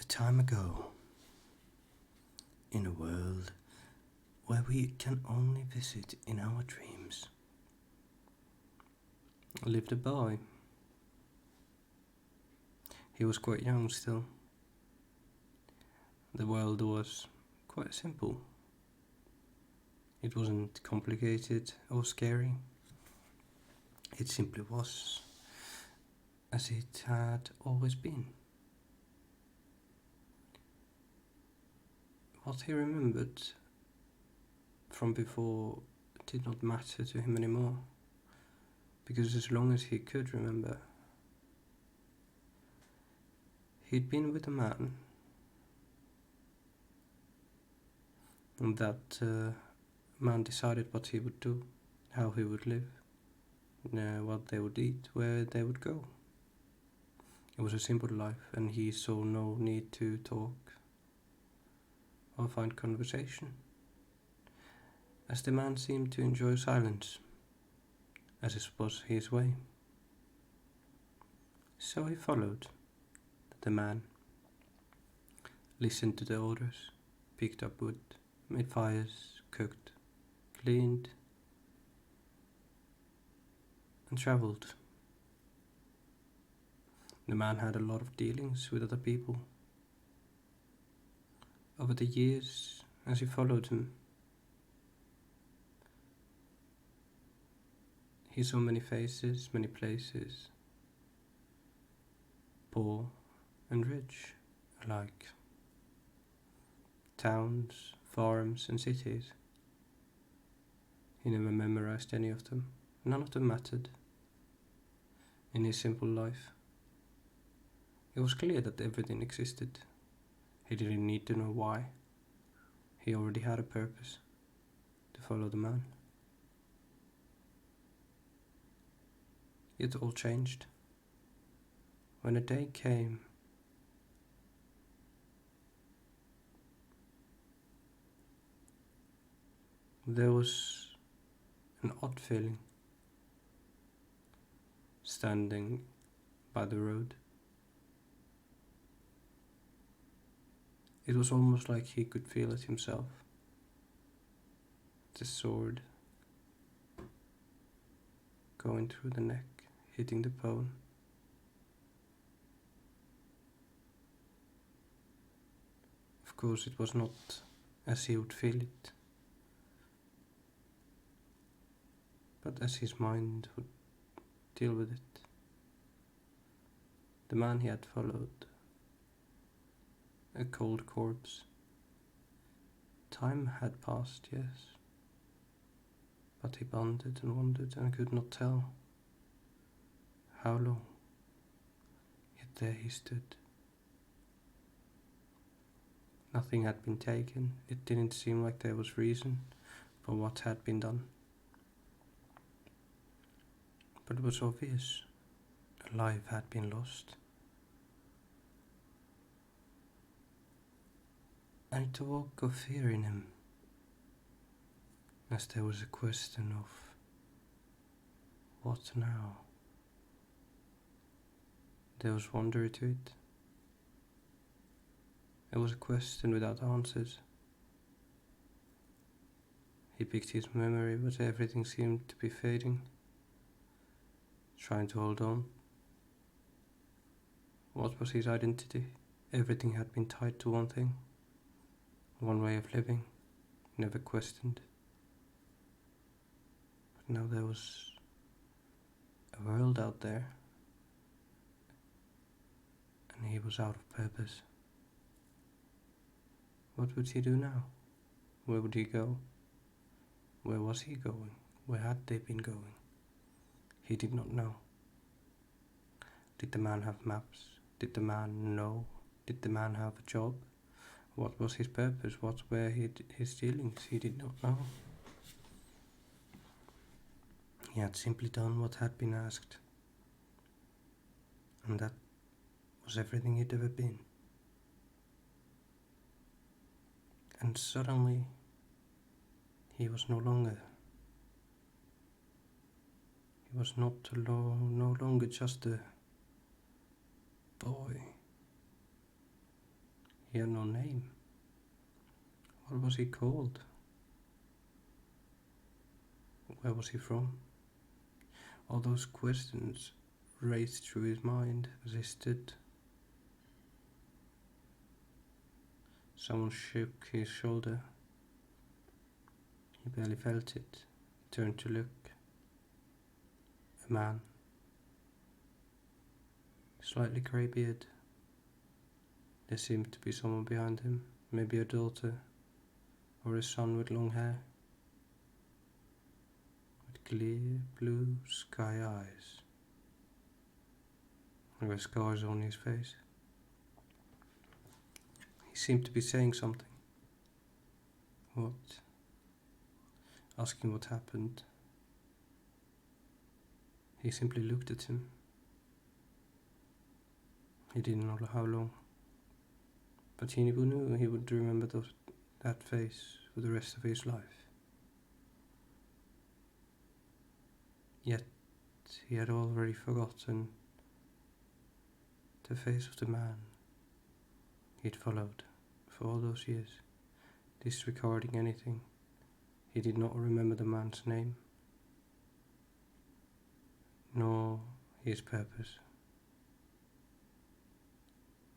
time ago, in a world where we can only visit in our dreams, lived a boy. He was quite young still. The world was quite simple. It wasn't complicated or scary. It simply was as it had always been. What he remembered from before did not matter to him anymore, because as long as he could remember, he'd been with a man, and that man decided what he would do, how he would live, what they would eat, where they would go. It was a simple life, and he saw no need to talk or find conversation, as the man seemed to enjoy silence, as it was his way. So he followed the man, listened to the orders, picked up wood, made fires, cooked, cleaned, and travelled. The man had a lot of dealings with other people. Over the years, as he followed him, he saw many faces, many places, poor and rich alike, towns, farms and cities. He never memorized any of them. None of them mattered. In his simple life, it was clear that everything existed. He didn't need to know why. He already had a purpose: to follow the man. Yet all changed when a day came there was an odd feeling standing by the road. It was almost like he could feel it himself. The sword going through the neck, hitting the bone. Of course, it was not as he would feel it, but as his mind would deal with it. The man he had followed, a cold corpse. Time had passed, yes, but he pondered and wondered and could not tell how long. Yet there he stood. Nothing had been taken. It didn't seem like there was reason for what had been done. But it was obvious. A life had been lost. And it awoke a fear in him, as there was a question of what now? There was wonder to it. It was a question without answers. He picked his memory, but everything seemed to be fading, trying to hold on. What was his identity? Everything had been tied to one thing, one way of living, never questioned. But now there was a world out there, and he was out of purpose. What would he do now? Where would he go? Where was he going? Where had they been going? He did not know. Did the man have maps? Did the man know? Did the man have a job? What was his purpose? What were his dealings? He did not know. He had simply done what had been asked, and that was everything he'd ever been. And suddenly, he was no longer. He was no longer just a boy. He had no name. What was he called? Where was he from? All those questions raced through his mind as he stood. Someone shook his shoulder. He barely felt it. He turned to look. A man. Slightly grey beard. There seemed to be someone behind him, maybe a daughter or a son with long hair, with clear blue sky eyes. There were scars on his face. He seemed to be saying something. What? Asking what happened. He simply looked at him. He didn't know how long, but he knew he would remember that face for the rest of his life. Yet he had already forgotten the face of the man he'd followed for all those years, disregarding anything. He did not remember the man's name, nor his purpose.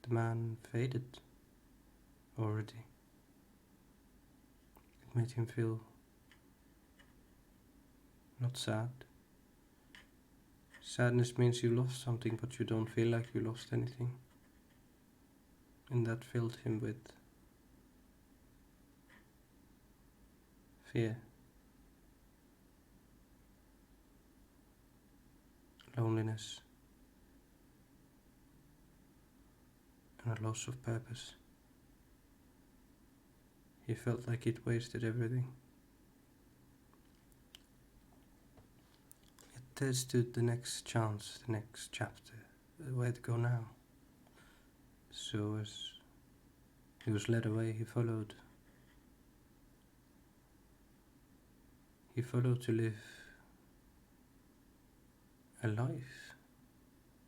The man faded already. It made him feel not sad. Sadness means you lost something, but you don't feel like you lost anything. And that filled him with fear, loneliness, and a loss of purpose. He felt like he'd wasted everything. Yet there stood the next chance, the next chapter, where to go now. So as he was led away, he followed. He followed to live a life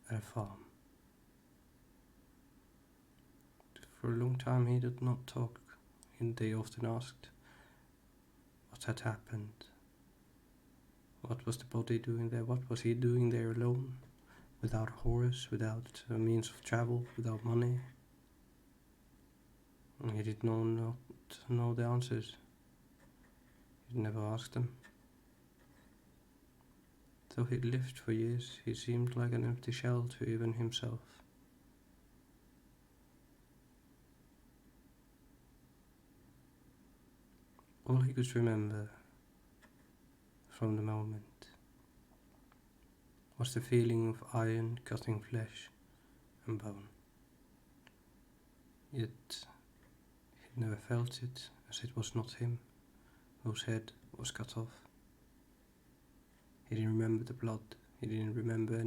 at a farm. For a long time he did not talk, and they often asked what had happened. What was the body doing there? What was he doing there alone? Without a horse, without a means of travel, without money? And he did not know the answers. He never asked them. Though he'd lived for years, he seemed like an empty shell to even himself. All he could remember from the moment was the feeling of iron cutting flesh and bone. Yet he never felt it, as it was not him whose head was cut off. He didn't remember the blood. He didn't remember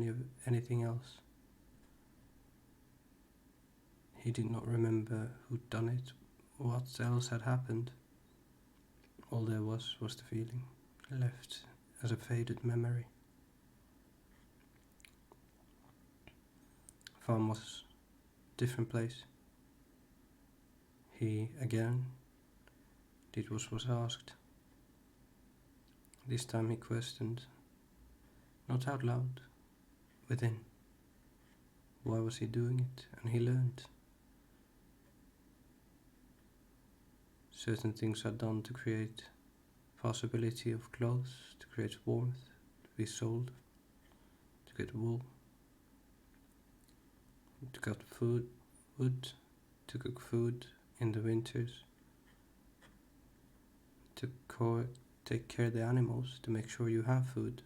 anything else. He did not remember who'd done it, what else had happened. All there was the feeling, left as a faded memory. Farm was a different place. He again did what was asked. This time he questioned, not out loud, within. Why was he doing it? And he learned. Certain things are done to create possibility of clothes, to create warmth, to be sold, to get wool, to cut wood, to cook food in the winters, to take care of the animals, to make sure you have food,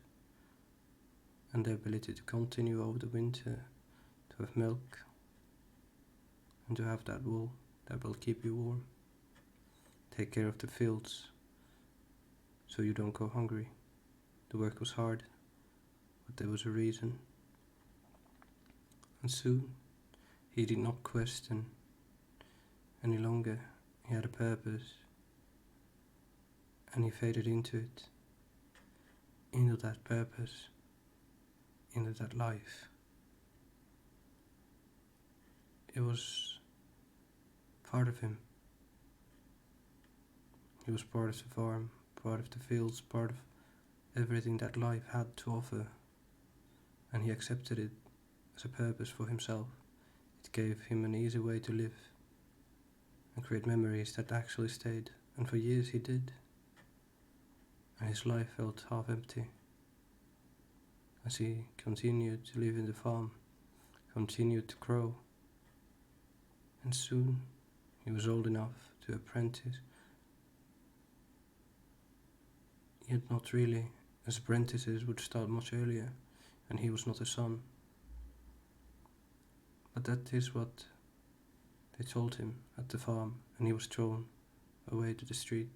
and the ability to continue over the winter, to have milk, and to have that wool that will keep you warm. Take care of the fields, so you don't go hungry. The work was hard, but there was a reason. And soon, he did not question any longer. He had a purpose, and he faded into it, into that purpose, into that life. It was part of him. He was part of the farm, part of the fields, part of everything that life had to offer, and he accepted it as a purpose for himself. It gave him an easy way to live and create memories that actually stayed, and for years he did, and his life felt half empty as he continued to live in the farm, continued to grow, and soon he was old enough to apprentice, yet not really, as apprentices would start much earlier, and he was not a son. But that is what they told him at the farm, and he was thrown away to the street.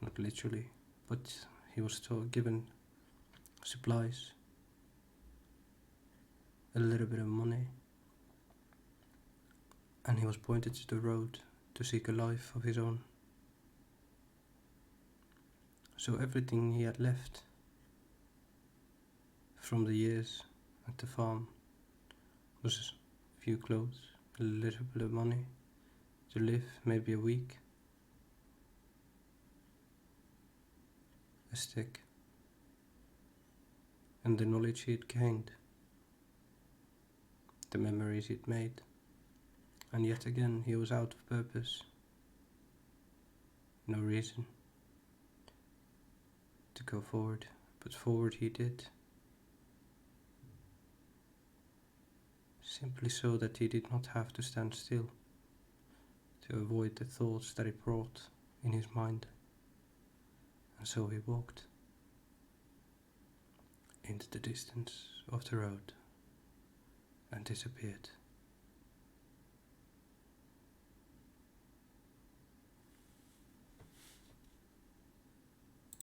Not literally, but he was given supplies, a little bit of money, and he was pointed to the road to seek a life of his own. So everything he had left from the years at the farm was a few clothes, a little bit of money to live maybe a week, a stick, and the knowledge he had gained, the memories he'd made, and yet again he was out of purpose, no reason to go forward, but forward he did, simply so that he did not have to stand still, to avoid the thoughts that it brought in his mind, and so he walked into the distance of the road and disappeared.